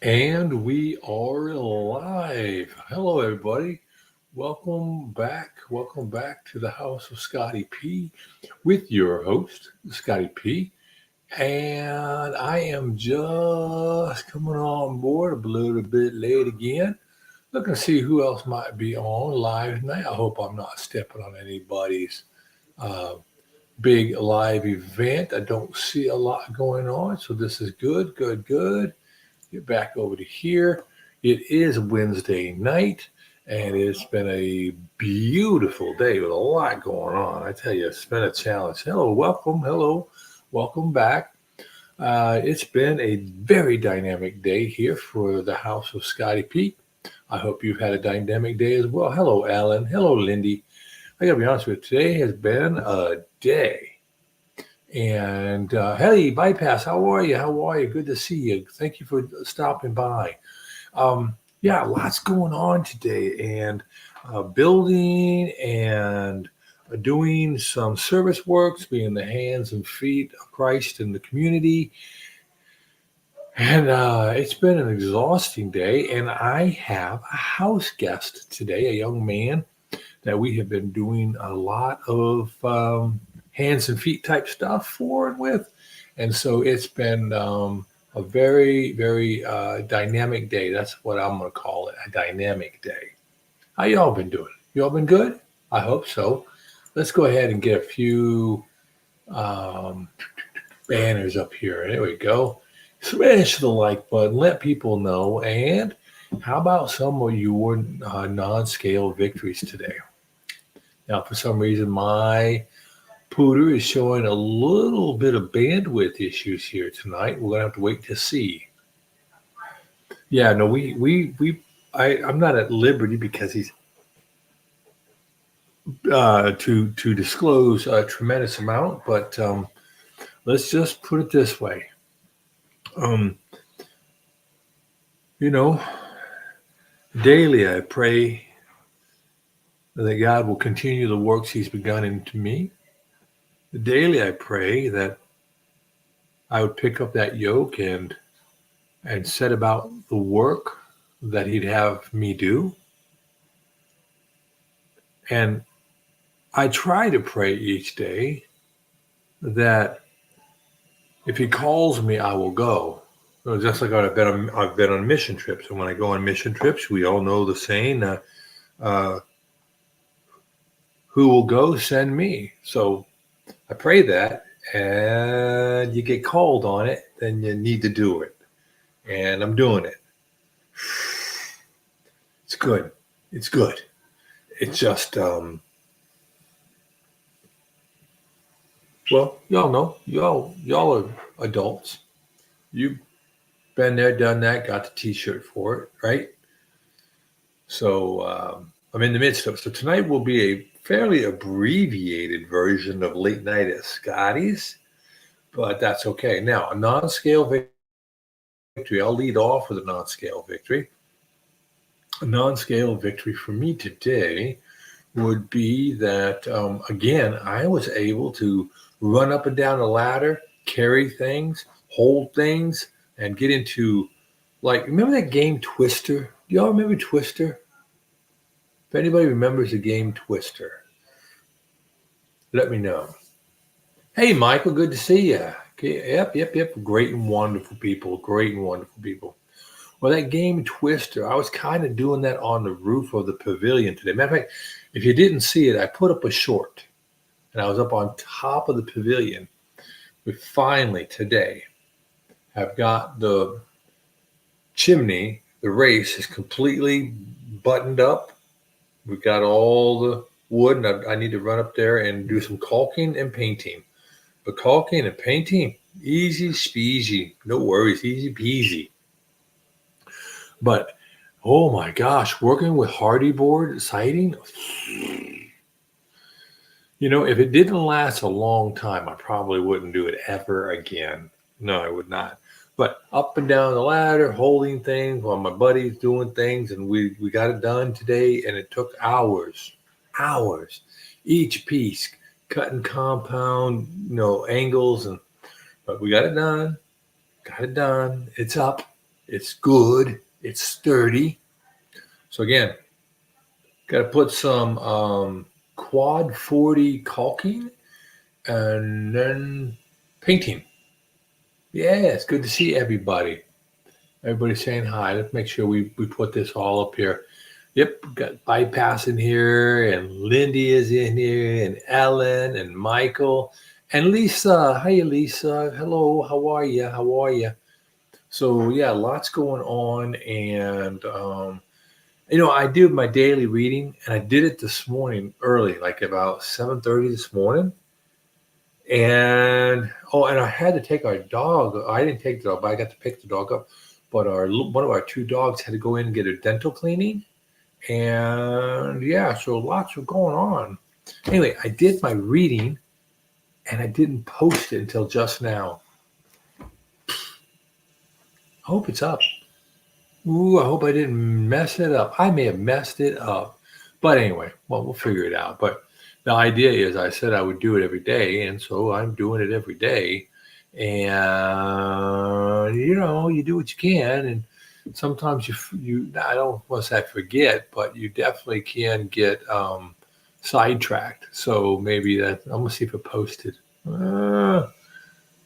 And we are live. Hello, everybody. Welcome back. Welcome back to the House of Scotty P with your host, Scotty P. And I am just coming on board a little bit late again. Looking to see who else might be on live tonight. I hope I'm not stepping on anybody's uh, big live event. I don't see a lot going on, so this is good, good, good. Get back over to here. It is Wednesday night, and it's been a beautiful day with a lot going on. I tell you, it's been a challenge. Hello, welcome. Hello, welcome back. It's been a very dynamic day here for the House of Scotty P. I hope you've had a dynamic day as well. Hello, Alan. Hello, Lindy. I gotta be honest with you, today has been a day. And hey, Bypass, how are you? How are you? Good to see you. Thank you for stopping by. Yeah, lots going on today, and building and doing some service works, being the hands and feet of Christ in the community. And it's been an exhausting day, and I have a house guest today, a young man that we have been doing a lot of hands and feet type stuff for and with. And so it's been a very, very dynamic day. That's what I'm going to call it, a dynamic day. How y'all been doing? Y'all been good? I hope so. Let's go ahead and get a few um, banners up here. There we go. Smash the like button. Let people know. And how about some of your non-scale victories today? Now, for some reason, my Pooter is showing a little bit of bandwidth issues here tonight. We're gonna have to wait to see. Yeah, no, I'm not at liberty because he's to disclose a tremendous amount, but let's just put it this way. Um, you know, daily I pray that God will continue the works He's begun into me. Daily I pray that I would pick up that yoke and set about the work that He'd have me do. And I try to pray each day that if He calls me, I will go. So just like I've been on mission trips, and when I go on mission trips, we all know the saying, uh, "Who will go? Send me." So I pray that, and you get called on it, then you need to do it, and I'm doing it. It's good. It's good. It's just well, y'all know, y'all are adults. You've been there, done that, got the T-shirt for it, right? So I'm in the midst of it. So tonight will be a fairly abbreviated version of Late Night at Scotty's, but that's okay. Now, a non-scale victory. I'll lead off with a non-scale victory. A non-scale victory for me today would be that again, I was able to run up and down the ladder, carry things, hold things, and get into, like, remember that game Twister? Do y'all remember Twister? If anybody remembers the game Twister, let me know. Hey, Michael, good to see you. Okay, yep. Great and wonderful people. Great and wonderful people. Well, that game Twister, I was kind of doing that on the roof of the pavilion today. Matter of fact, if you didn't see it, I put up a short, and I was up on top of the pavilion. We finally today have got the chimney. The race is completely buttoned up. We've got all the wood, and I need to run up there and do some caulking and painting. But caulking and painting, easy speasy, no worries, easy peasy. But oh my gosh, working with hardy board siding, if it didn't last a long time, I probably wouldn't do it ever again. No, I would not. But up and down the ladder, holding things while my buddy's doing things, and we got it done today, and it took hours, hours, each piece, cutting compound, angles, but we got it done. Got it done. It's up. It's good. It's sturdy. So again, got to put some quad 40 caulking and then painting. Yeah, it's good to see everybody. Everybody's saying hi. Let's make sure we put this all up here. Yep, got Bypass in here, and Lindy is in here, and Ellen, and Michael, and Lisa. Hi, Lisa. Hello, how are you? How are you? So, yeah, lots going on. And, I do my daily reading, and I did it this morning early, like about 7:30 this morning. And I had to take our dog. I didn't take the dog, but I got to pick the dog up. But one of our two dogs had to go in and get a dental cleaning. And yeah, so lots of going on. Anyway, I did my reading and I didn't post it until just now. I hope it's up. Ooh, I hope I didn't mess it up. I may have messed it up. But anyway, well, we'll figure it out. But the idea is I said I would do it every day. And so I'm doing it every day. And, you do what you can. And sometimes you I don't want to say I forget, but you definitely can get sidetracked. So maybe I'm going to see if it posted.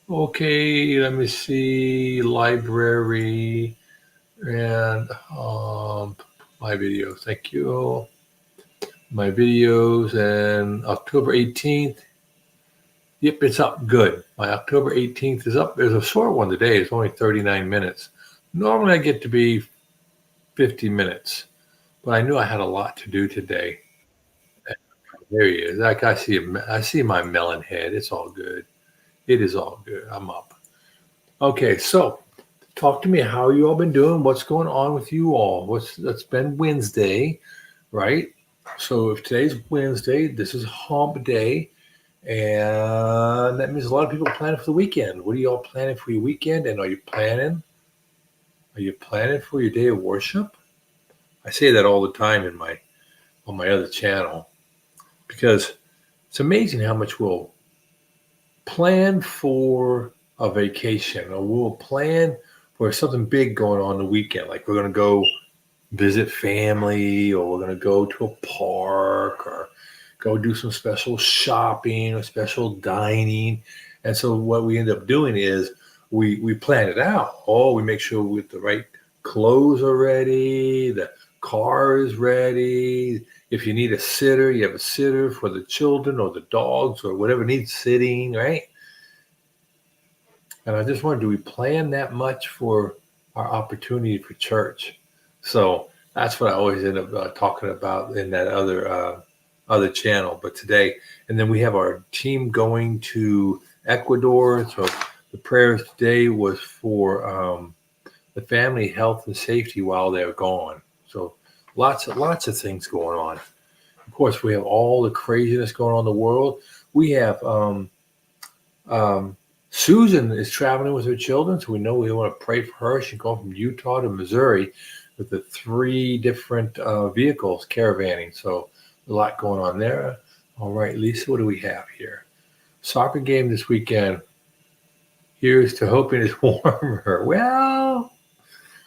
Okay, let me see. Library. And my videos. Thank you. My videos and October 18th. Yep, it's up. Good. My October 18th is up. There's a short one today. It's only 39 minutes. Normally I get to be 50 minutes, but I knew I had a lot to do today. There he is. Like I see my melon head. It's all good. It is all good. I'm up. Okay, so talk to me. How you all been doing? What's going on with you all? It's been Wednesday, right? So if today's Wednesday, this is hump day, and that means a lot of people planning for the weekend. What are you all planning for your weekend? And are you planning for your day of worship? I say that all the time on my other channel because it's amazing how much we'll plan for a vacation or we'll plan for something big going on the weekend. Like we're going to go visit family or we're going to go to a park or go do some special shopping or special dining. And so what we end up doing is we plan it out. We make sure we get the right clothes are ready, the car is ready. If you need a sitter, you have a sitter for the children or the dogs or whatever needs sitting, right? And I just wonder, do we plan that much for our opportunity for church? So that's what I always end up talking about in that other channel. But today, and then we have our team going to Ecuador. So the prayers today was for the family health and safety while they're gone. So lots of things going on. Of course, we have all the craziness going on in the world. We have Susan is traveling with her children, so we know we want to pray for her. She's going from Utah to Missouri with the 3 different vehicles caravanning. So a lot going on there. All right, Lisa, what do we have here? Soccer game this weekend. Here's to hoping it's warmer. Well,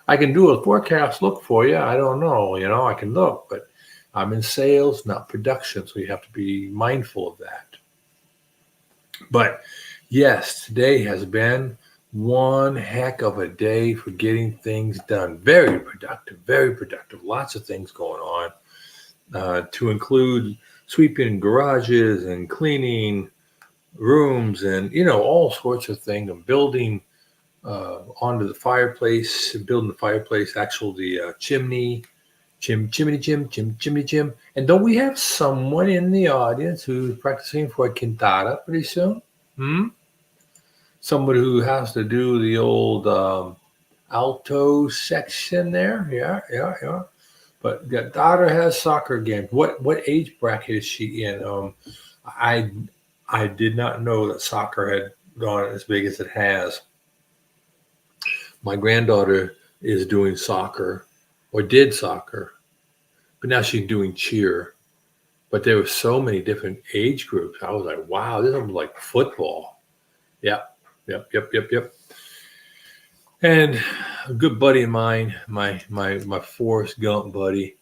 I can do a forecast look for you. I don't know, I can look, but I'm in sales, not production, so you have to be mindful of that. But yes, today has been one heck of a day for getting things done. Very productive, very productive. Lots of things going on to include sweeping garages and cleaning rooms and, all sorts of things and building onto the fireplace, the chimney, chimney. And don't we have someone in the audience who's practicing for a cantata pretty soon? Somebody who has to do the old alto section there. Yeah. But the daughter has soccer games. What age bracket is she in? I did not know that soccer had gone as big as it has. My granddaughter is doing soccer or did soccer, but now she's doing cheer. But there were so many different age groups. I was like, wow, this is like football. Yep. And a good buddy of mine, my Forrest Gump buddy,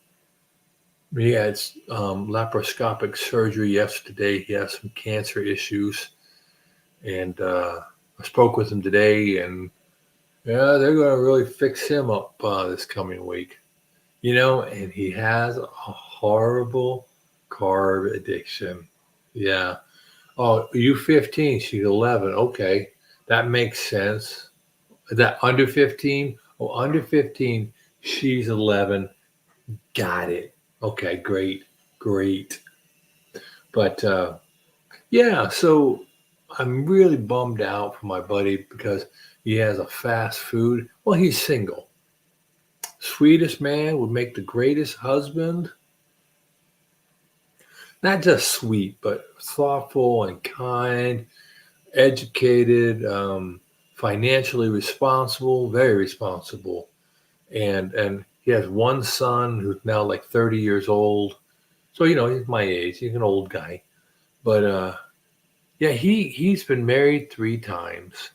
he had laparoscopic surgery yesterday. He has some cancer issues, and I spoke with him today, and yeah, they're going to really fix him up this coming week. And he has a horrible carb addiction. Yeah. Oh, you 15, she's 11. Okay, that makes sense. Is that under 15? Oh, under 15, she's 11. Got it. Okay, great, great. But yeah, so I'm really bummed out for my buddy because he has a fast food. Well, he's single. Sweetest man, would make the greatest husband. Not just sweet, but thoughtful and kind, educated, financially responsible, very responsible. And he has one son who's now like 30 years old. So, he's my age. He's an old guy. But yeah, he's been married 3 times.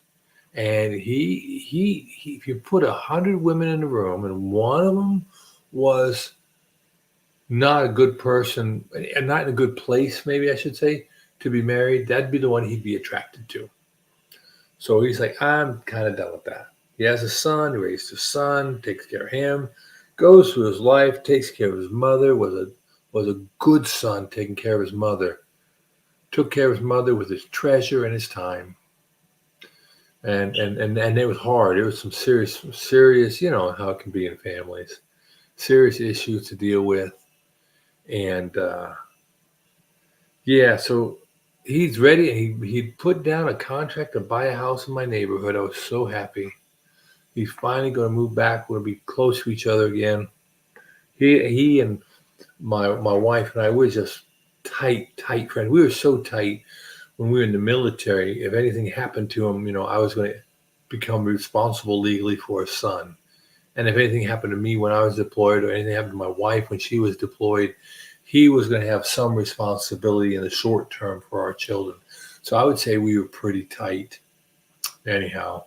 And he if you put 100 women in a room and one of them was not a good person and not in a good place, maybe I should say, to be married, that'd be the one he'd be attracted to. So he's like, I'm kind of done with that. He has a son, he raised a son, takes care of him, goes through his life, takes care of his mother, was a good son taking care of his mother. Took care of his mother with his treasure and his time. And it was hard. It was some serious, how it can be in families. Serious issues to deal with. And yeah, so he's ready. He put down a contract to buy a house in my neighborhood. I was so happy. He's finally going to move back. We'll be close to each other again. He and my wife and I were just tight friends. We were so tight when we were in the military. If anything happened to him, I was going to become responsible legally for his son. And if anything happened to me when I was deployed, or anything happened to my wife when she was deployed, he was going to have some responsibility in the short term for our children. So I would say we were pretty tight. Anyhow,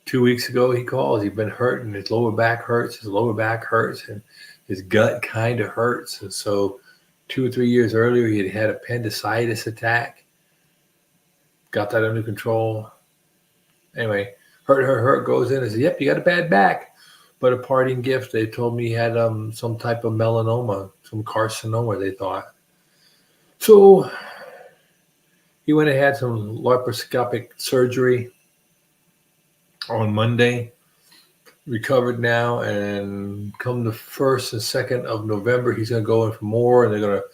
2 weeks ago he calls. He'd been hurting. His lower back hurts. And his gut kind of hurts. And so 2 or 3 years earlier, he had appendicitis attack. Got that under control. Anyway, hurt, goes in and says, yep, you got a bad back. But a parting gift, they told me he had some type of melanoma, some carcinoma, they thought. So he went and had some laparoscopic surgery on Monday. Recovered now, and come the 1st and 2nd of November, he's going to go in for more, and they're going to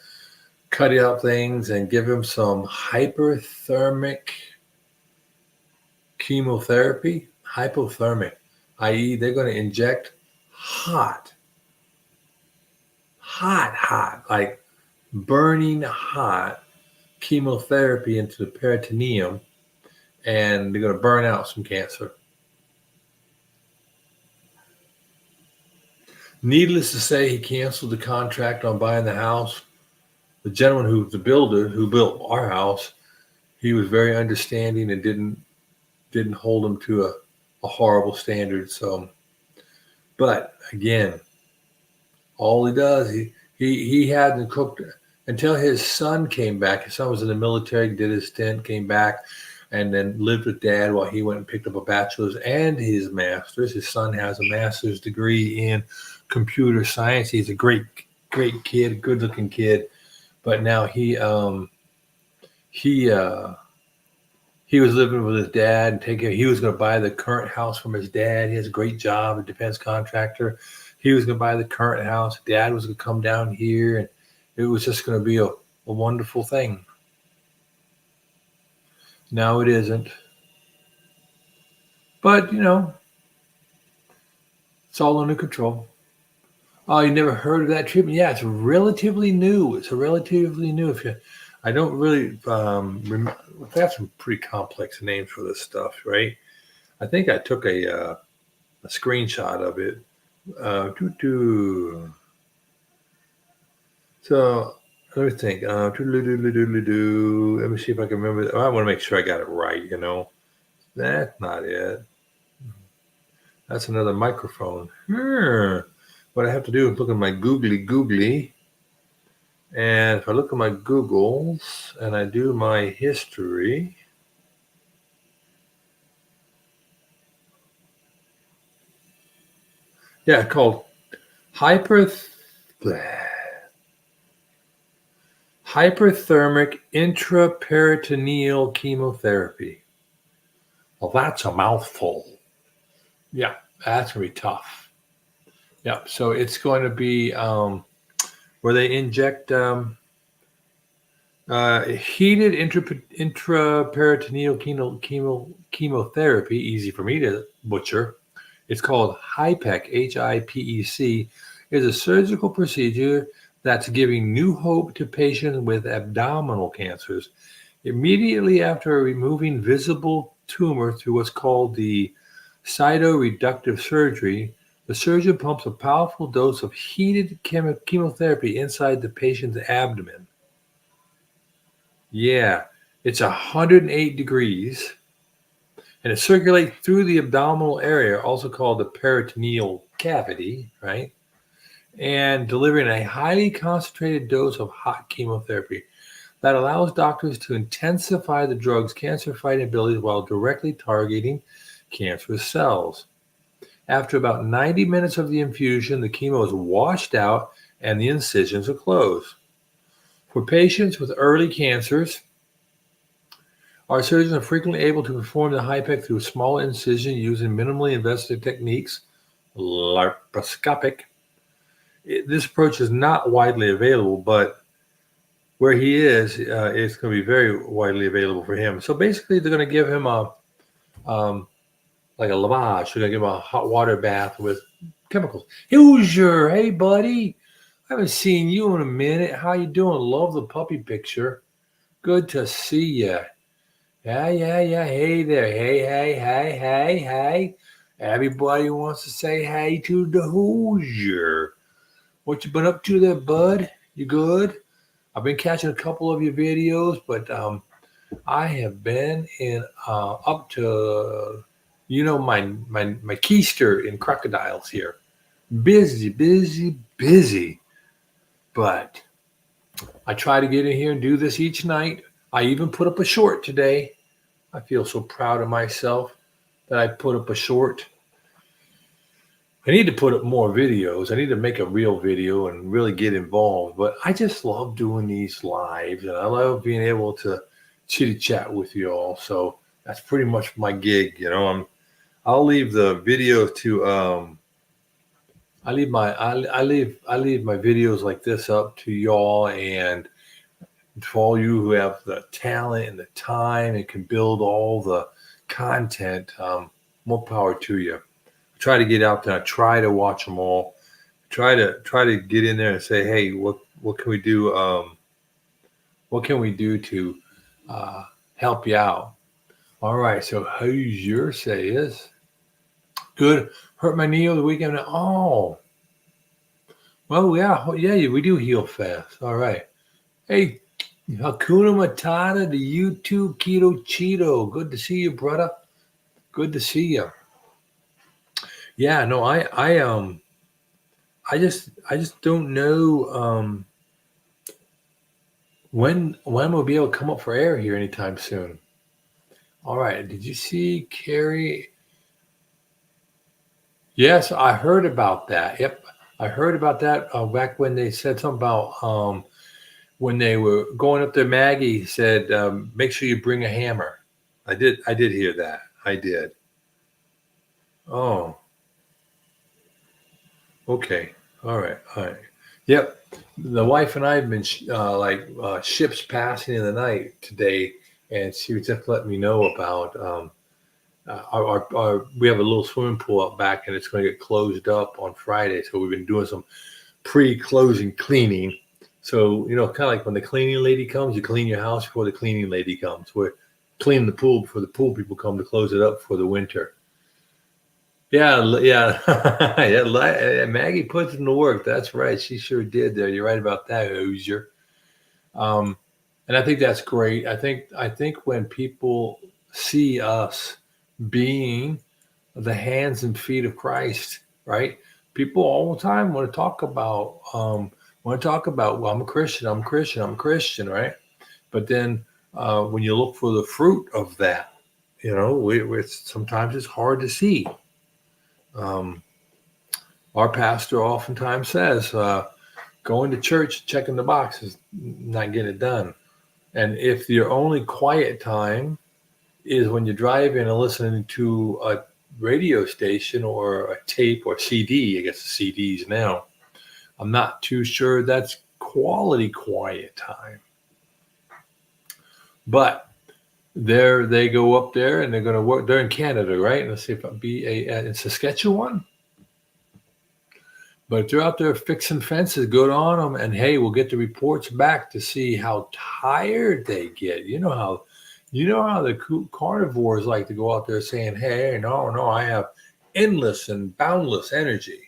cut out things and give him some hyperthermic chemotherapy. Hypothermic, i.e. they're going to inject hot, like burning hot chemotherapy into the peritoneum, and they're going to burn out some cancer. Needless to say, he canceled the contract on buying the house. The gentleman the builder who built our house, he was very understanding and didn't hold him to a horrible standard. So, but again, all he does, he hadn't cooked until his son came back. His son was in the military, did his stint, came back, and then lived with dad while he went and picked up a bachelor's and his master's. His son has a master's degree in computer science. He's a great kid, good looking kid. But now he was living with his dad and taking. He was going to buy the current house from his dad. He has a great job, a defense contractor. He was going to buy the current house. Dad was going to come down here, and it was just going to be a wonderful thing. Now it isn't. But it's all under control. Oh, you never heard of that treatment? Yeah, it's relatively new. I don't really remember. They have some pretty complex names for this stuff, right? I think I took a screenshot of it. So let me think. Let me see if I can remember. I want to make sure I got it right. That's not it. That's another microphone. What I have to do is look at my googly. And if I look at my Googles and I do my history, yeah, called hyperthermic intraperitoneal chemotherapy. Well, that's a mouthful. Yeah, that's going to be tough. Yeah, so it's going to be where they inject heated intraperitoneal chemotherapy, easy for me to butcher. It's called HIPEC, HIPEC, is a surgical procedure that's giving new hope to patients with abdominal cancers. Immediately after removing visible tumor through what's called the cytoreductive surgery, the surgeon pumps a powerful dose of heated chemotherapy inside the patient's abdomen. Yeah, it's 108 degrees, and it circulates through the abdominal area, also called the peritoneal cavity, right? And delivering a highly concentrated dose of hot chemotherapy that allows doctors to intensify the drug's cancer-fighting abilities while directly targeting cancerous cells. After about 90 minutes of the infusion, the chemo is washed out and the incisions are closed. For patients with early cancers, our surgeons are frequently able to perform the HIPEC through a small incision using minimally invasive techniques, laparoscopic. This approach is not widely available, but where he is, it's going to be very widely available for him. So basically, they're going to give him like a lavage. They're going to give him a hot water bath with chemicals. Hoosier, hey buddy, I haven't seen you in a minute. How you doing? Love the puppy picture. Good to see you. Yeah. Hey there. Hey. Everybody wants to say hey to the Hoosier. What you been up to there, bud? You good? I've been catching a couple of your videos, but I have been in up to my keister in crocodiles here. Busy. But I try to get in here and do this each night. I even put up a short today. I feel so proud of myself that I put up a short. I need to put up more videos. I need to make a real video and really get involved. But I just love doing these lives, and I love being able to chitty chat with you all. So that's pretty much my gig. I'll leave the video to I leave my videos like this up to y'all, and for all you who have the talent and the time and can build all the content, more power to you. I try to get out there. I try to watch them all. Try to get in there and say, hey, what can we do? What can we do to help you out? All right. So who's your say is good? Hurt my knee over the weekend. Oh, well, yeah, we do heal fast. All right. Hey, Hakuna Matata to you too, Keto Cheeto. Good to see you, brother. Good to see you. Yeah, no, I just don't know when we'll be able to come up for air here anytime soon. All right. Did you see Carrie? Yes, I heard about that. Yep, I heard about that back when they said something about when they were going up there. Maggie said, "Make sure you bring a hammer." I did hear that. I did. Oh, okay. All right. Yep. The wife and I have been ships passing in the night today, and she was just letting me know about we have a little swimming pool out back, and it's going to get closed up on Friday. So we've been doing some pre-closing cleaning. So kind of like when the cleaning lady comes, you clean your house before the cleaning lady comes. We're cleaning the pool before the pool people come to close it up for the winter. Yeah. Maggie puts in the work. That's right. She sure did there. You're right about that, Hoosier. And I think that's great. I think when people see us being the hands and feet of Christ, right? People all the time want to talk about, well, I'm a Christian, I'm a Christian, I'm a Christian, right? But then when you look for the fruit of that, sometimes it's hard to see. Um, our pastor oftentimes says, going to church, checking the boxes, not getting it done. And if your only quiet time is when you're driving and listening to a radio station or a tape or CD, I guess the CDs now, I'm not too sure that's quality quiet time. But there they go up there and they're going to work. They're in Canada, right? Let's see if I'll be in Saskatchewan. But they're out there fixing fences, good on them. And hey, we'll get the reports back to see how tired they get. You know how the carnivores like to go out there saying, hey, no, I have endless and boundless energy.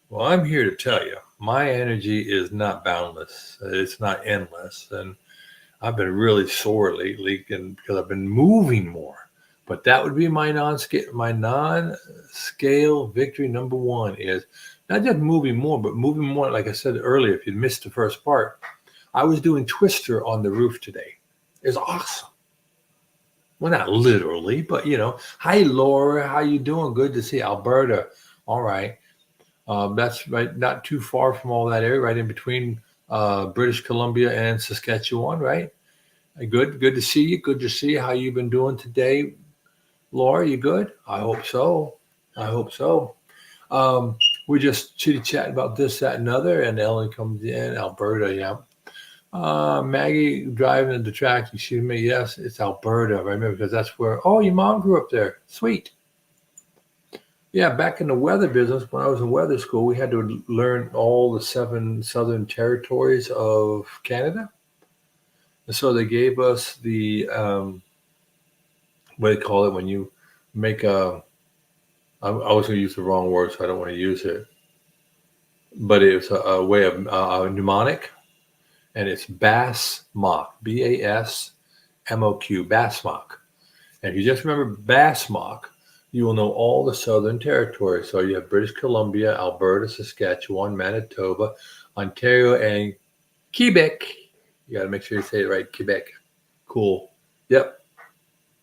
Well, I'm here to tell you, my energy is not boundless. It's not endless. And I've been really sore lately because I've been moving more. But that would be my non-scale victory number one is not just moving more, but moving more. Like I said earlier, if you missed the first part, I was doing Twister on the roof today. It's awesome. Well, not literally, but Hi Laura, how you doing? Good to see you. Alberta. All right. That's right, not too far from all that area, right in between British Columbia and Saskatchewan, right? Good to see you. Good to see how you've been doing today, Laura. You good? I hope so. We're just chitty-chatting about this, that, and other, and Ellen comes in, Alberta, yeah. Maggie driving the track, excuse me, yes, it's Alberta, remember, because that's where, your mom grew up there. Sweet. Yeah, back in the weather business, when I was in weather school, we had to learn all the 7 southern territories of Canada. And so they gave us the, what do they call it when you make I was going to use the wrong word, so I don't want to use it. But it's a way of mnemonic, and it's BASMOQ, BASMOQ, BASMOQ. And if you just remember BASMOQ, you will know all the southern territories. So you have British Columbia, Alberta, Saskatchewan, Manitoba, Ontario, and Quebec. You got to make sure you say it right, Quebec. Cool. Yep.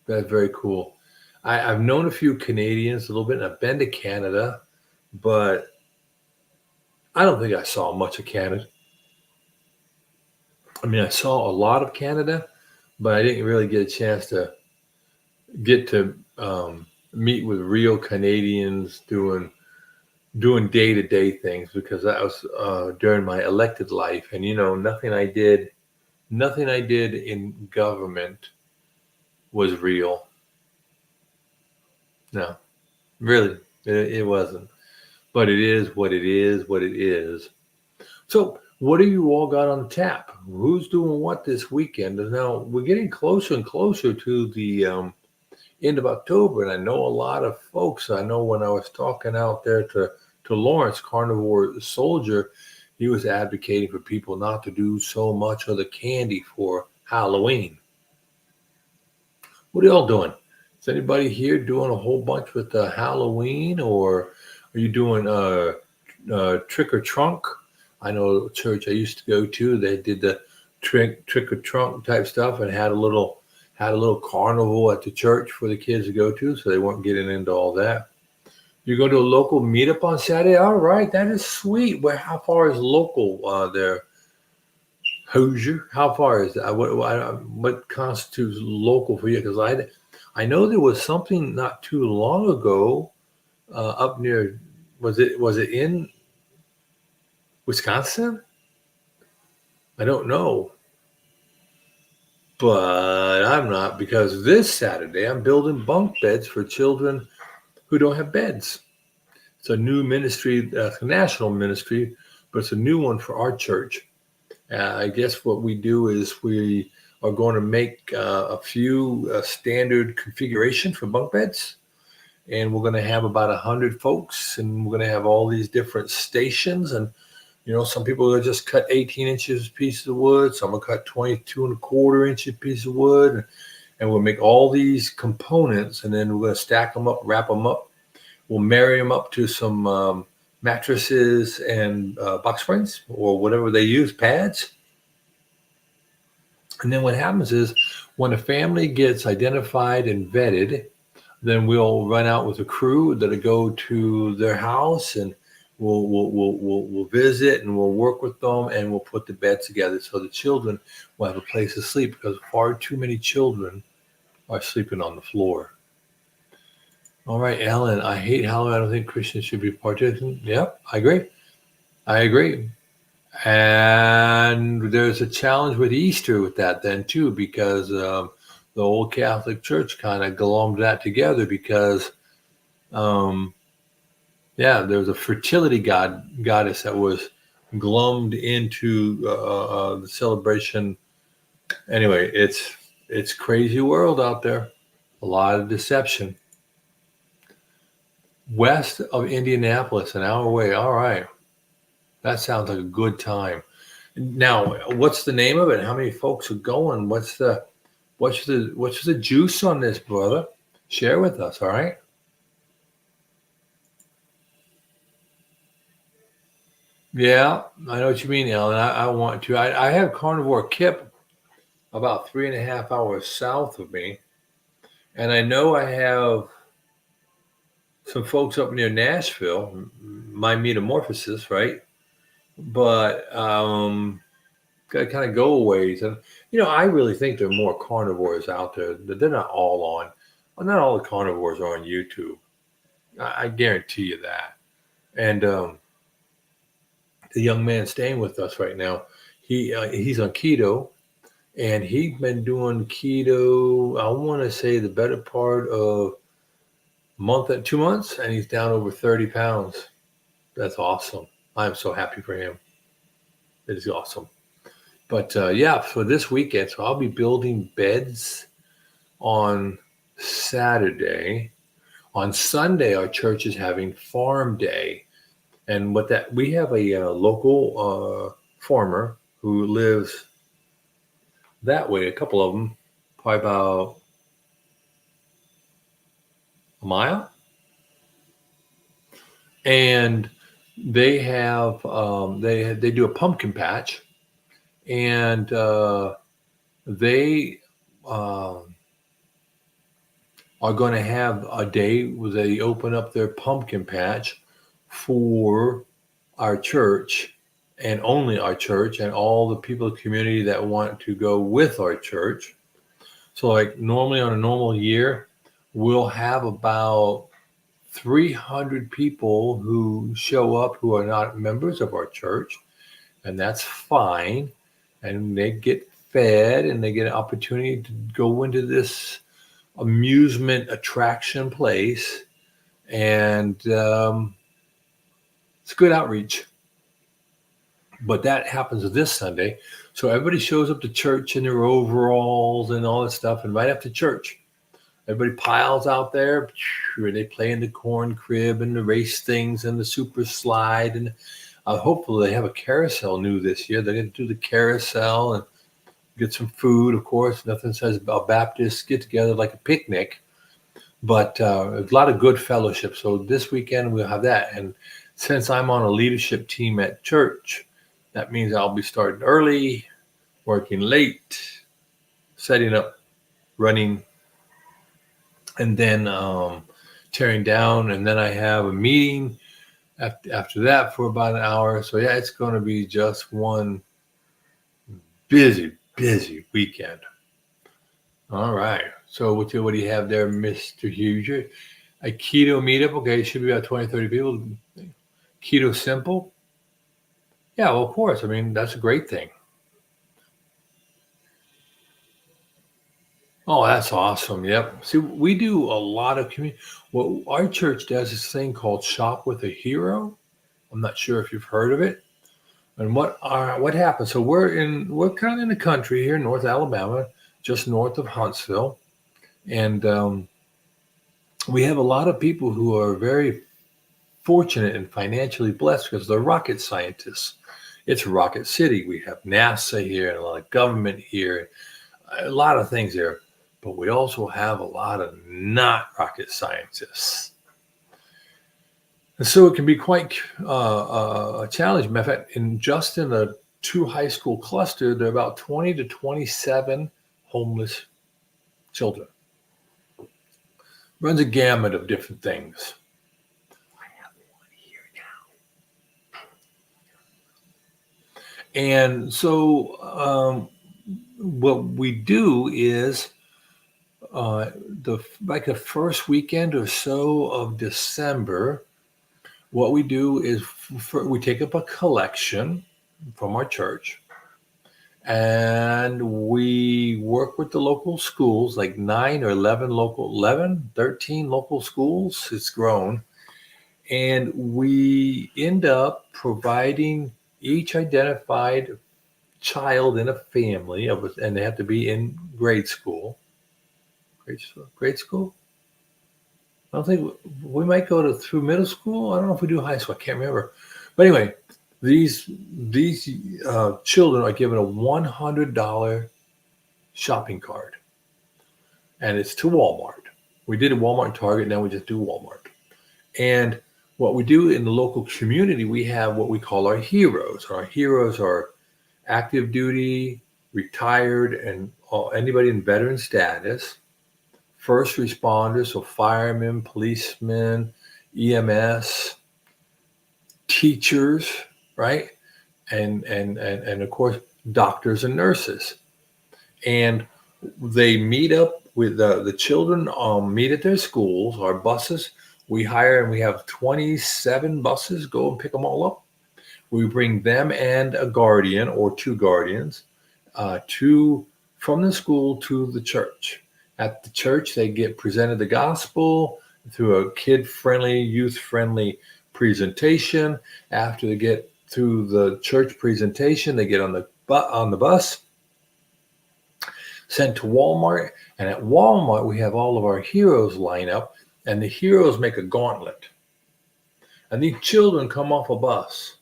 That's very cool. I've known a few Canadians a little bit, and I've been to Canada, but I don't think I saw much of Canada. I mean, I saw a lot of Canada, but I didn't really get a chance to get to meet with real Canadians doing day-to-day things, because that was during my elected life, and nothing I did in government was real. No, really, it wasn't. But it is what it is. So what do you all got on tap? Who's doing what this weekend? And now we're getting closer and closer to the end of October, and I know a lot of folks. I know when I was talking out there to Lawrence, Carnivore Soldier, he was advocating for people not to do so much of the candy for Halloween. What are y'all doing? Is anybody here doing a whole bunch with Halloween, or are you doing trick or trunk? I know a church I used to go to, they did the trick or trunk type stuff and had a little carnival at the church for the kids to go to, so they weren't getting into all that. You go to a local meetup on Saturday? All right, that is sweet. Where? How far is local there? Hoosier? How far is that? What constitutes local for you? Because I know there was something not too long ago up near. Was it in Wisconsin? I don't know. But I'm not, because this Saturday I'm building bunk beds for children who don't have beds. It's a new ministry, a national ministry, but it's a new one for our church. I guess what we do is we are going to make a few standard configuration for bunk beds, and we're going to have about 100 folks, and we're going to have all these different stations. And some people will just cut 18 inches pieces of wood. Some will cut 22 and a quarter inches piece of wood, and we'll make all these components, and then we're going to stack them up, wrap them up. We'll marry them up to some mattresses and box springs or whatever they use, pads. And then what happens is when a family gets identified and vetted, then we'll run out with a crew that'll go to their house, and we'll visit, and we'll work with them, and we'll put the beds together so the children will have a place to sleep, because far too many children are sleeping on the floor. All right, Ellen, I hate Halloween. I don't think Christians should be partaking. Yep, I agree. And there's a challenge with Easter with that then too, because the old Catholic Church kind of glommed that together, because there's a fertility goddess that was glommed into the celebration. Anyway, it's crazy world out there. A lot of deception. West of Indianapolis, an hour away. All right. That sounds like a good time. Now, what's the name of it? How many folks are going? What's the juice on this, brother? Share with us, all right? Yeah, I know what you mean, Ellen. I want to. I have Carnivore Kip about 3.5 hours south of me, and I know I have some folks up near Nashville, my metamorphosis, right? But gotta kind of go a ways. And I really think there are more carnivores out there. They're not all on. Well, not all the carnivores are on YouTube. I guarantee you that. And the young man staying with us right now, he's on keto, and he's been doing keto, I want to say, the better part of a month and 2 months, and he's down over 30 pounds. That's awesome. I'm so happy for him. It is awesome. But for this weekend, so I'll be building beds on Saturday. On Sunday, our church is having farm day. And we have a local farmer who lives that way, a couple of them, probably about a mile. And they have they do a pumpkin patch, and they are going to have a day where they open up their pumpkin patch for our church, and only our church, and all the people in the community that want to go with our church. So like normally on a normal year, we'll have about 300 people who show up who are not members of our church, and that's fine. And they get fed, and they get an opportunity to go into this amusement attraction place, and it's good outreach. But that happens this Sunday. So everybody shows up to church in their overalls and all that stuff, and right after church, everybody piles out there, and they play in the corn crib and the race things and the super slide. And hopefully they have a carousel new this year. They're going to do the carousel and get some food, of course. Nothing says about Baptists get together like a picnic. But a lot of good fellowship. So this weekend we'll have that. And since I'm on a leadership team at church, that means I'll be starting early, working late, setting up, running, and then tearing down. And then I have a meeting after that for about an hour. So yeah, it's going to be just one busy weekend. All right. So what do you have there, Mr. Huger? A keto meetup. Okay, it should be about 20, 30 people. Keto simple. Yeah, well, of course. I mean, that's a great thing. Oh, that's awesome. Yep. See, we do a lot of community. Well, our church does this thing called Shop with a Hero. I'm not sure if you've heard of it. And what happens? So we're kind of in the country here, North Alabama, just north of Huntsville. And we have a lot of people who are very fortunate and financially blessed because they're rocket scientists. It's Rocket City. We have NASA here and a lot of government here, a lot of things here. but we also have a lot of not rocket scientists. And so it can be quite a challenge. Matter of fact, in the 2 high school cluster, there are about 20 to 27 homeless children. Runs a gamut of different things. I have one here now. And so what we do is the first weekend or so of December, what we do is we take up a collection from our church, and we work with the local schools, like 9 or 13 local schools. It's grown. And we end up providing each identified child in a family, and they have to be in grade school. Grade school? I don't think we might go through middle school. I don't know if we do high school. I can't remember. But anyway, these children are given a $100 shopping card, and it's to Walmart. We did a Walmart and Target, now we just do Walmart. And what we do in the local community, we have what we call our heroes. Our heroes are active duty, retired, and anybody in veteran status. First responders, so firemen, policemen, EMS, teachers, right? And of course, doctors and nurses. And they meet up with the children, meet at their schools. Our buses, we hire, and we have 27 buses, go and pick them all up. We bring them and a guardian or 2 guardians from the school to the church. At the church, they get presented the gospel through a kid-friendly, youth-friendly presentation. After they get through the church presentation, they get on the bus, sent to Walmart. And at Walmart, we have all of our heroes line up, and the heroes make a gauntlet. And these children come off a bus.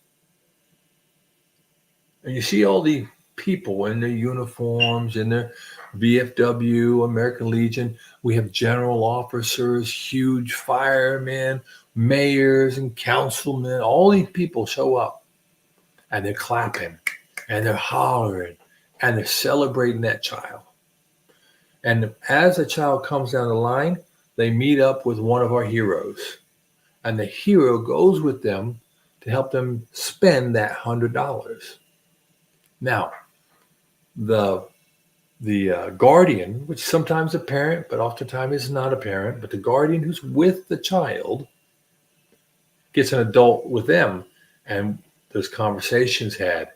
And you see all these people in their uniforms, in their VFW, American Legion. We have general officers, huge firemen, mayors and councilmen. All these people show up, and they're clapping, and they're hollering, and they're celebrating that child. And as a child comes down the line, they meet up with one of our heroes, and the hero goes with them to help them spend that $100. Now, the guardian, which sometimes a parent, but oftentimes is not a parent, but the guardian who's with the child gets an adult with them, and there's conversations had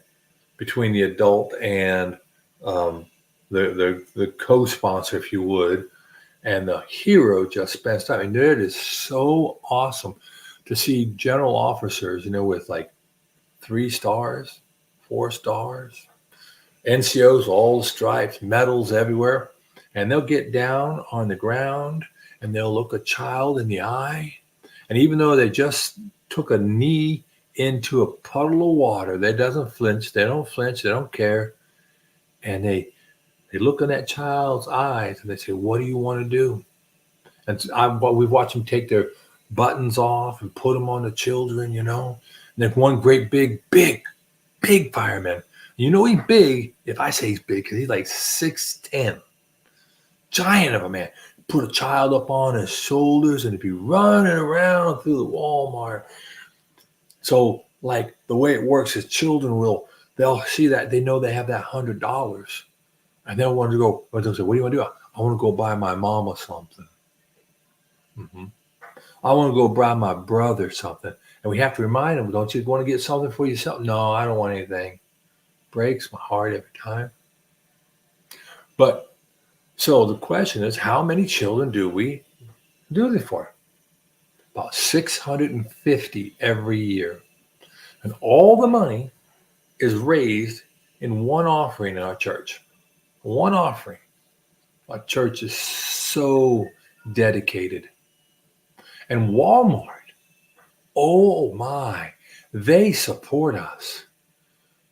between the adult and the co-sponsor, if you would, and the hero just spends time. And it is so awesome to see general officers, with like 3 stars, 4 stars, NCOs, all the stripes, medals everywhere. And they'll get down on the ground and they'll look a child in the eye. And even though they just took a knee into a puddle of water, they don't flinch, they don't care. And they look in that child's eyes and they say, "What do you want to do?" And we've watched them take their buttons off and put them on the children, And then one great big fireman. He's big, if I say he's big, because he's like 6'10", giant of a man. Put a child up on his shoulders and he'd be running around through the Walmart. So, like, the way it works is they'll see that, they know they have that $100, and they'll want to go, they'll say, "What do you want to do?" "I want to go buy my mama something. I want to go buy my brother something." And we have to remind them, "Don't you want to get something for yourself?" "No, I don't want anything." Breaks my heart every time. But so the question is, how many children do we do this for? About 650 every year. And all the money is raised in one offering in our church. One offering. Our church is so dedicated. And Walmart, oh my, they support us.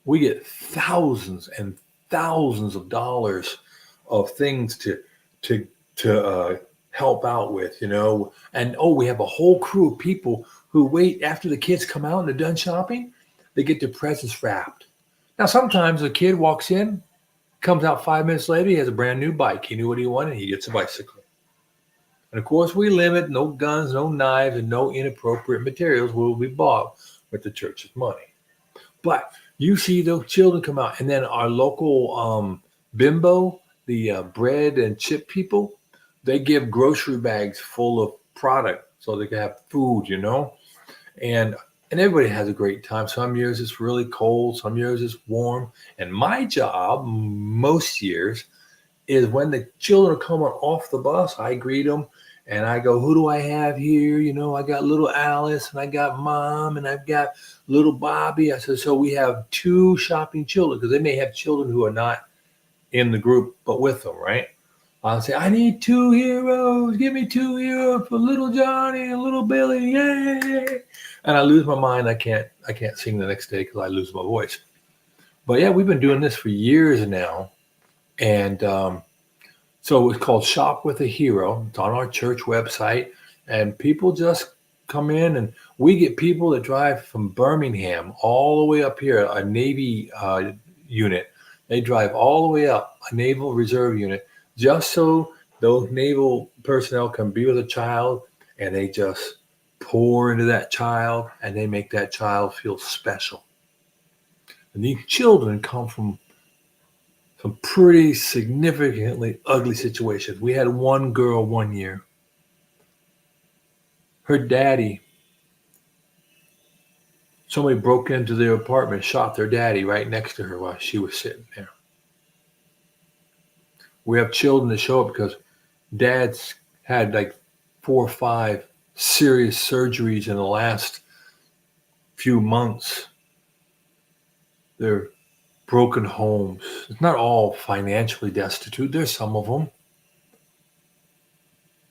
We get thousands and thousands of dollars of things to to help out with, And we have a whole crew of people who wait after the kids come out and they're done shopping. They get their presents wrapped. Now, sometimes a kid walks in, comes out 5 minutes later, he has a brand new bike. He knew what he wanted, he gets a bicycle. And of course, we limit no guns, no knives, and no inappropriate materials will be bought with the church's money. But you see those children come out, and then our local bimbo, the bread and chip people, they give grocery bags full of product so they can have food, and everybody has a great time. Some years it's really cold, some years it's warm. And my job most years is when the children are coming off the bus, I greet them and I go, who do I have here? I got little Alice and I got Mom and I've got little Bobby. I said, so we have 2 shopping children, because they may have children who are not in the group but with them, right? I'll say, I need 2 heroes. Give me 2 heroes for little Johnny and little Billy. Yay! And I lose my mind. I can't sing the next day because I lose my voice. But yeah, we've been doing this for years now. And so it's called Shop with a Hero. It's on our church website. And people just come in, and we get people that drive from Birmingham all the way up here, a Navy unit. They drive all the way up, a Naval Reserve unit, just so those naval personnel can be with a child, and they just pour into that child, and they make that child feel special. And these children come from some pretty significantly ugly situations. We had one girl one year. Her daddy, somebody broke into their apartment, shot their daddy right next to her while she was sitting there. We have children that show up because dads had like 4 or 5 serious surgeries in the last few months. They're broken homes. It's not all financially destitute. There's some of them.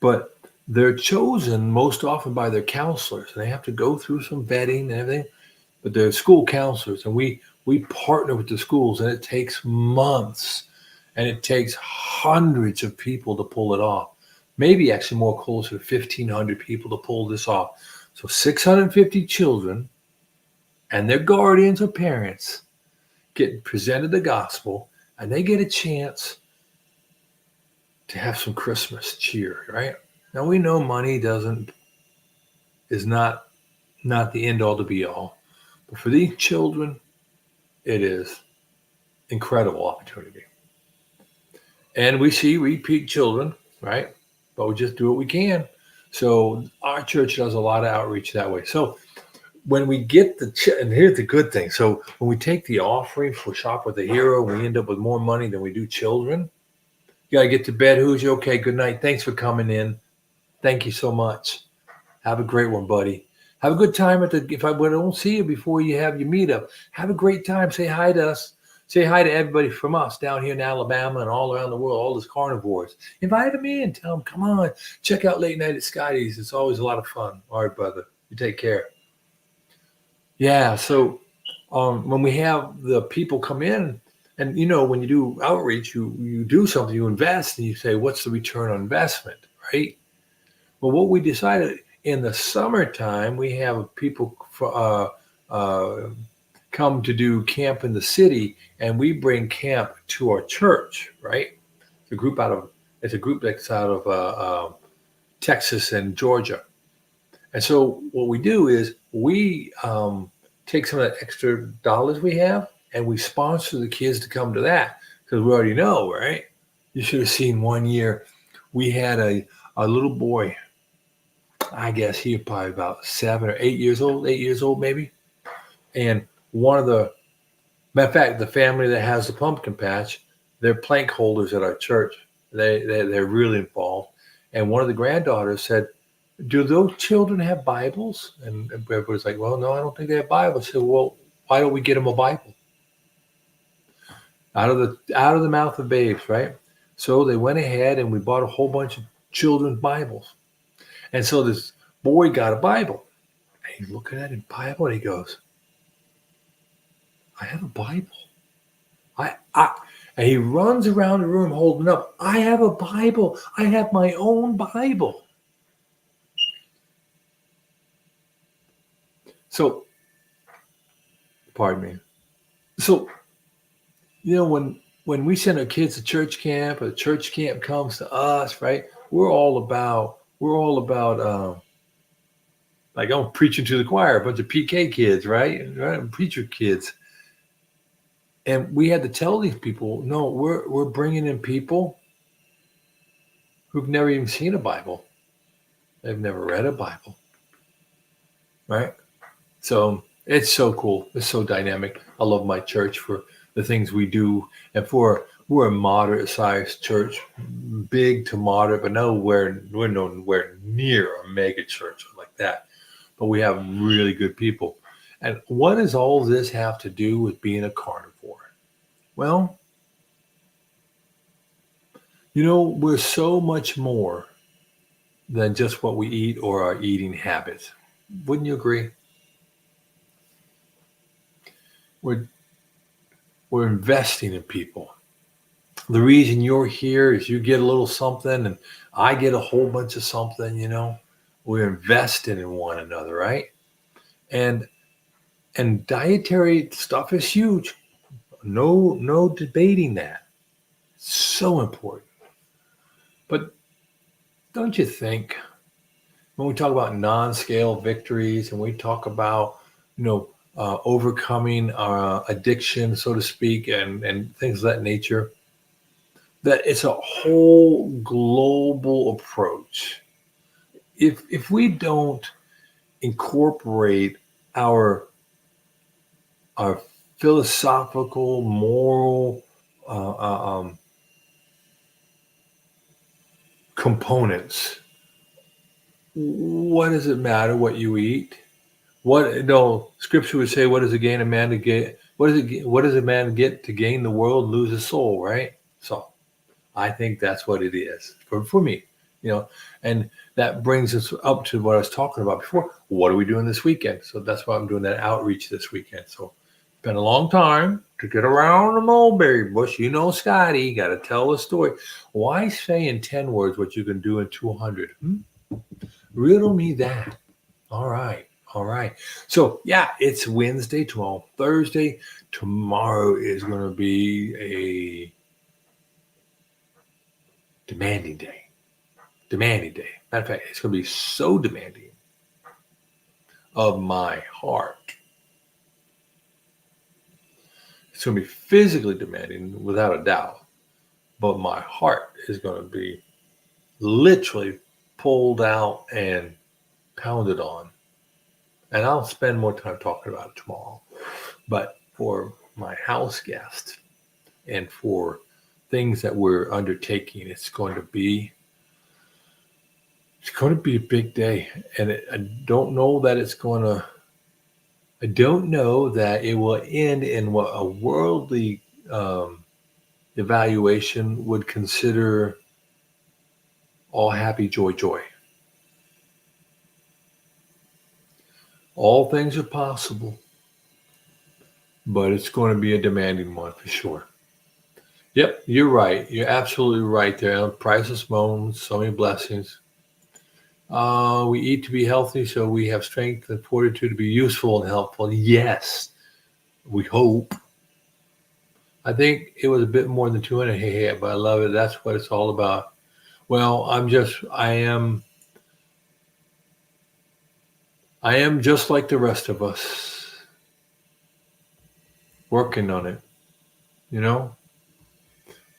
But they're chosen most often by their counselors. And they have to go through some vetting and everything. But they're school counselors. And we partner with the schools. And it takes months. And it takes hundreds of people to pull it off. Maybe actually more closer to 1,500 people to pull this off. So 650 children and their guardians or parents get presented the gospel, and they get a chance to have some Christmas cheer, right? Now we know money is not the end all to be all, but for these children, it is incredible opportunity. And we see repeat children, right? But we just do what we can. So our church does a lot of outreach that way. So when we get and here's the good thing. So when we take the offering for Shop with a Hero, we end up with more money than we do children. You got to get to bed. Who's you? Okay, good night. Thanks for coming in. Thank you so much. Have a great one, buddy. Have a good time if I don't see you before you have your meetup. Have a great time. Say hi to us. Say hi to everybody from us down here in Alabama and all around the world, all those carnivores. Invite them in. Tell them, come on. Check out Late Night at Scotty's. It's always a lot of fun. All right, brother. You take care. Yeah, so when we have the people come in, and when you do outreach, you do something, you invest, and you say, what's the return on investment, right? Well, what we decided in the summertime, we have people come to do camp in the city, and we bring camp to our church, right? It's a group that's out of Texas and Georgia. And so what we do is we take some of that extra dollars we have and we sponsor the kids to come to that, because we already know, right? You should have seen one year we had a little boy. I guess he was probably about 7 or 8 years old maybe. And matter of fact, the family that has the pumpkin patch, they're plank holders at our church. They're really involved. And one of the granddaughters said, do those children have Bibles? And everybody's like, well, no, I don't think they have Bibles. I said, well, why don't we get them a Bible? Out of the mouth of babes, right? So they went ahead and we bought a whole bunch of children's Bibles. And so this boy got a Bible. And he's looking at his Bible and he goes, I have a Bible. And he runs around the room holding up, I have a Bible. I have my own Bible. So, pardon me. So, when we send our kids to church camp, or church camp comes to us, right? We're all about like I'm preaching to the choir, a bunch of PK kids, right? Preacher kids. And we had to tell these people, no, we're bringing in people who've never even seen a Bible. They've never read a Bible, right? So it's so cool. It's so dynamic. I love my church for the things we do, and we're a moderate-sized church, big to moderate, but we're nowhere near a mega church like that. But we have really good people. And what does all this have to do with being a carnivore? Well, we're so much more than just what we eat or our eating habits. Wouldn't you agree? We're we're investing in people. The reason you're here is you get a little something and I get a whole bunch of something. We're investing in one another, right? And and dietary stuff is huge. No debating that. So important. But don't you think when we talk about non-scale victories and we talk about, overcoming addiction, so to speak, and things of that nature, that it's a whole global approach. If we don't incorporate our our philosophical, moral components, what does it matter what you eat? What no scripture would say, what does it gain a man to get? What does a man get to gain the world, lose his soul? Right. So I think that's what it is for me, and that brings us up to what I was talking about before. What are we doing this weekend? So that's why I'm doing that outreach this weekend. So it's been a long time to get around the mulberry bush. Scotty, got to tell a story. Why say in 10 words what you can do in 200? Riddle me that. All right. All right. So yeah, it's Wednesday, tomorrow, Thursday. Tomorrow is going to be a demanding day. Demanding day. Matter of fact, it's going to be so demanding of my heart. It's going to be physically demanding without a doubt, but my heart is going to be literally pulled out and pounded on. And I'll spend more time talking about it tomorrow. But for my house guest and for things that we're undertaking, it's going to be a big day. And I don't know that I don't know that it will end in what a worldly evaluation would consider all happy, joy, joy. All things are possible, but it's going to be a demanding one for sure. Yep, you're right. You're absolutely right there. Priceless moments, so many blessings. We eat to be healthy, so we have strength and fortitude to be useful and helpful. Yes, we hope. I think it was a bit more than 200. Hey, but I love it. That's what it's all about. Well, I am just like the rest of us, working on it. You know,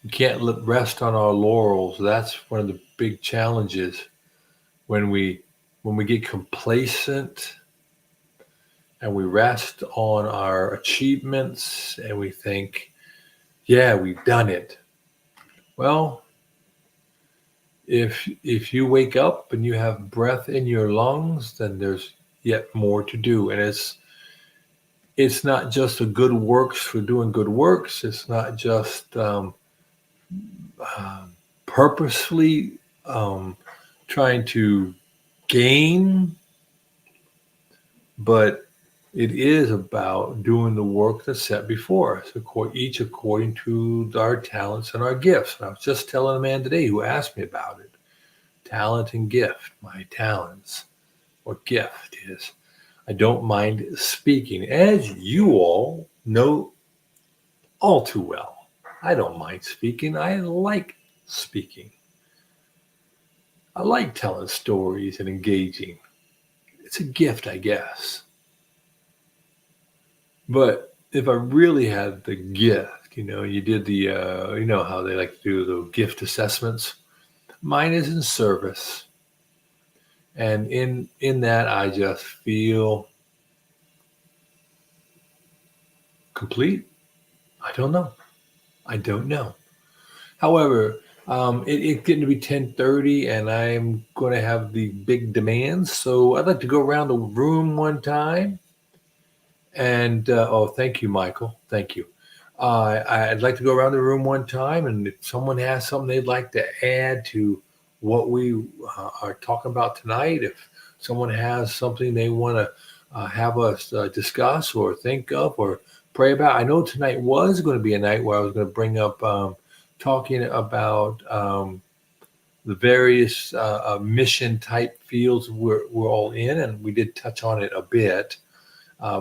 we can't rest on our laurels. That's one of the big challenges when we get complacent and we rest on our achievements and we think, yeah, we've done it. Well, if you wake up and you have breath in your lungs, then there's yet more to do. And it's not just a good works for doing good works. It's not just purposefully trying to gain, but It is about doing the work that's set before us, each according to our talents and our gifts. And I was just telling a man today who asked me about it. Talent and gift, my talents or gift is I don't mind speaking, as you all know all too well. I don't mind speaking. I like speaking. I like telling stories and engaging. It's a gift, I guess. But if I really had the gift, you did you know how they like to do the gift assessments. Mine is in service, and in that I just feel complete. I don't know. I don't know. However, it's getting to be 10:30, and I'm going to have the big demands. So I'd like to go around the room one time. And oh, thank you, Michael. Thank you. I'd like to go around the room one time, and if someone has something they'd like to add to what we are talking about tonight, if someone has something they want to have us discuss or think of or pray about, I know tonight was going to be a night where I was going to bring up talking about the various mission type fields we're all in, and we did touch on it a bit.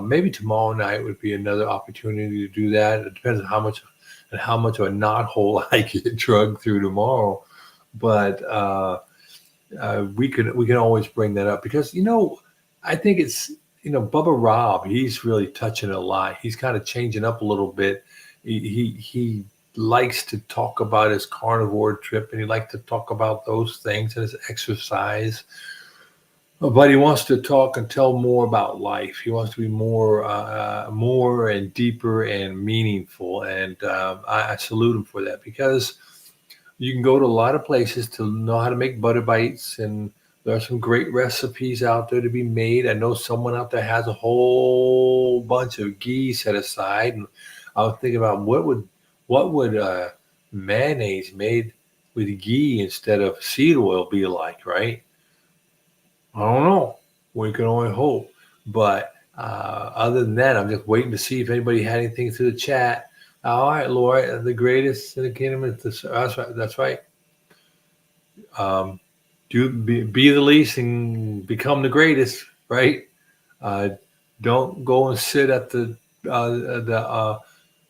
Maybe tomorrow night would be another opportunity to do that. It depends on how much of a knothole I get drugged through tomorrow. But we can always bring that up because I think it's Bubba Robb. He's really touching a lot. He's kind of changing up a little bit. He likes to talk about his carnivore trip, and he likes to talk about those things and his exercise. But he wants to talk and tell more about life. He wants to be more and deeper and meaningful. And I salute him for that because you can go to a lot of places to know how to make butter bites, and there are some great recipes out there to be made. I know someone out there has a whole bunch of ghee set aside, and I was thinking about what would mayonnaise made with ghee instead of seed oil be like, right? I don't know. We can only hope. But other than that, I'm just waiting to see if anybody had anything through the chat. All right, Laura, the greatest in the kingdom is this. That's right. That's right. Be the least and become the greatest, right? Uh, don't go and sit at the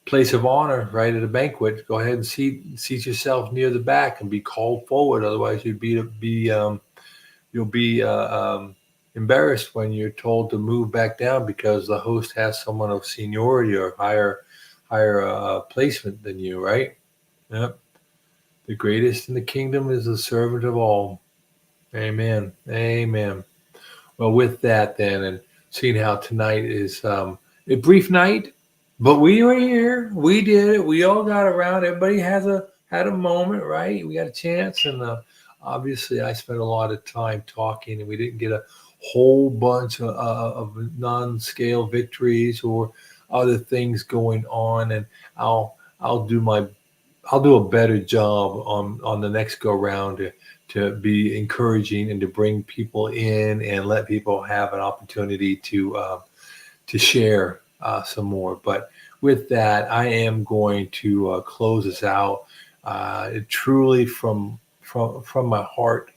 place of honor, right, at a banquet. Go ahead and seat yourself near the back and be called forward. Otherwise, you'll be embarrassed when you're told to move back down because the host has someone of seniority or higher placement than you, right? Yep. The greatest in the kingdom is the servant of all. Amen. Amen. Well, with that then, and seeing how tonight is a brief night, but we were here. We did it. We all got around. Everybody had a moment, right? We got a chance, and obviously, I spent a lot of time talking, and we didn't get a whole bunch of non-scale victories or other things going on. And I'll do a better job on the next go round to be encouraging and to bring people in and let people have an opportunity to share some more. But with that, I am going to close this out. Truly from my heart,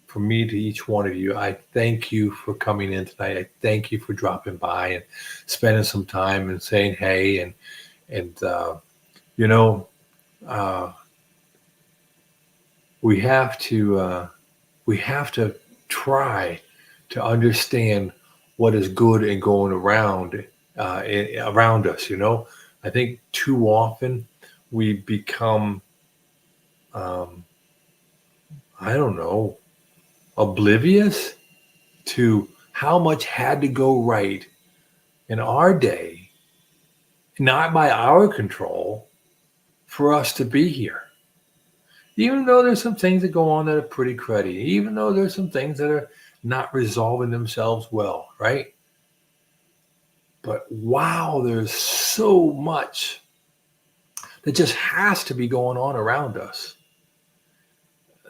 from me to each one of you, I thank you for coming in tonight. I thank you for dropping by and spending some time and saying hey, and you know uh, we have to try to understand what is good and going around around us. I think too often we become I don't know, oblivious to how much had to go right in our day, not by our control, for us to be here. Even though there's some things that go on that are pretty cruddy, even though there's some things that are not resolving themselves well, right? But wow, there's so much that just has to be going on around us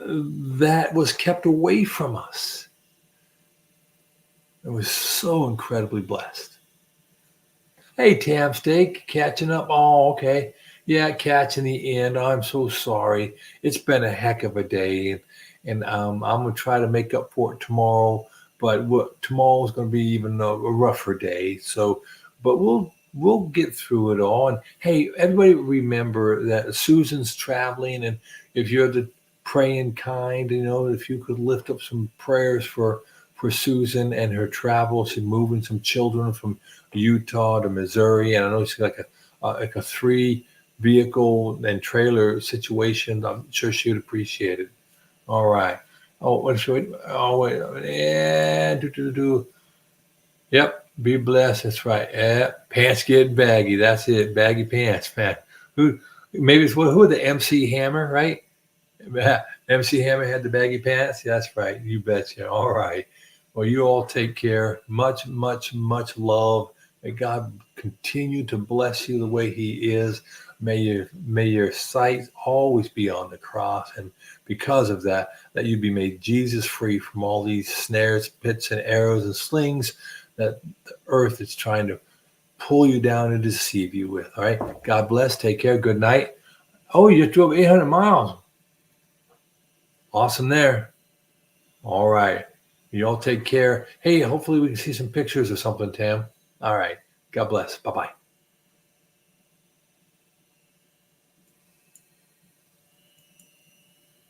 that was kept away from us. I was so incredibly blessed. Hey, Tam Steak, catching up. Oh, okay. Yeah, catching the end. I'm so sorry. It's been a heck of a day, and I'm gonna try to make up for it tomorrow. But tomorrow's gonna be even a rougher day. So, but we'll get through it all. And hey, everybody, remember that Susan's traveling, and if you're the praying kind, if you could lift up some prayers for Susan and her travels. She's moving some children from Utah to Missouri, and I know it's like a three vehicle and trailer situation. I'm sure she would appreciate it. All right. Oh, what should we? Oh, wait. Yeah. Do. Yep. Be blessed. That's right. Yeah. Pants get baggy. That's it. Baggy pants, man. Who? Maybe it's who? The MC Hammer, right? MC Hammer had the baggy pants. Yeah, that's right. You betcha. All right. Well, you all take care. Much, much, much love. May God continue to bless you the way He is. May your sight always be on the cross, and because of that, that you be made Jesus free from all these snares, pits, and arrows and slings that the earth is trying to pull you down and deceive you with. All right. God bless. Take care. Good night. Oh, you just drove 800 miles. Awesome there. All right. You all take care. Hey, hopefully we can see some pictures or something, Tam. All right. God bless. Bye-bye.